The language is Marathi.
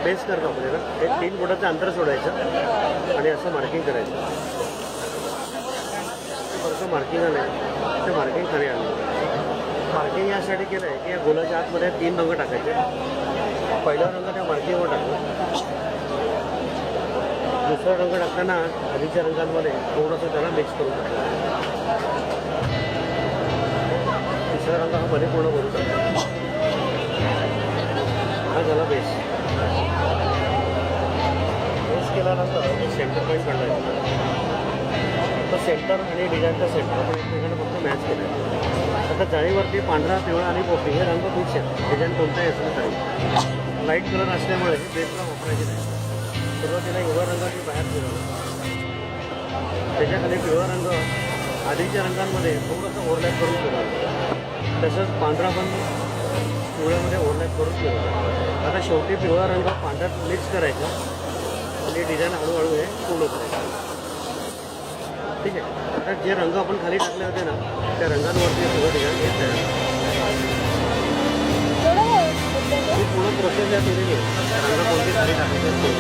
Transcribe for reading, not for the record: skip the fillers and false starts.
पेस्ट करतो आपल्याला हे 3 बोटाचं अंतर सोडायचं आणि असं मार्किंग करायचं. वरचं मार्किंग आलं ते मार्किंग खाली आलं. मार्किंग यासाठी केलं आहे की या गोलाच्या आतमध्ये 3 रंग टाकायचे. पहिला रंग त्या मार्किंगवर टाकला. दुसरा रंग टाकताना आधीच्या रंगांमध्ये थोडंसं त्याला मिक्स करून टाकलं. तिसरा रंग हा मध्ये पूर्ण करून टाकला. हा झाला बेस. बेस केल्यानंतर सेंटर पॉईंट काढायचं. तर सेंटर आणि डिझाईनचा सेंटर आपण एकमेकांना फक्त मॅच केलं आहे. आता जाळीवरती पांढरा, पिवळा आणि पोपटी हे रंग फिक्स आहेत. डिझाईन कोणताही असलं तरी लाईट कलर असल्यामुळे हे बेसला वापरायचे नाही. सुरुवातीला हिरवा रंगाची बाहेर फिरवला. त्याच्याखाली पिवळा रंग आधीच्या रंगांमध्ये थोडंसं ओव्हरलॅप करून फिरवला. तसंच पांढरा पण पिवळ्यामध्ये ओव्हरलॅप करून फिरवला. आता शेवटी पिवळा रंग पांढऱ्यात मिक्स करायचा आणि डिझाईन हळूहळू हे पूर्ण करायचं. ठीक आहे. आता जे रंग आपण खाली टाकले होते ना त्या रंगांवरती सगळं डिझाईन हे तयार. ही पूर्ण प्रोसेस या केलेली आहे. रंग कोणते खाली टाकायचे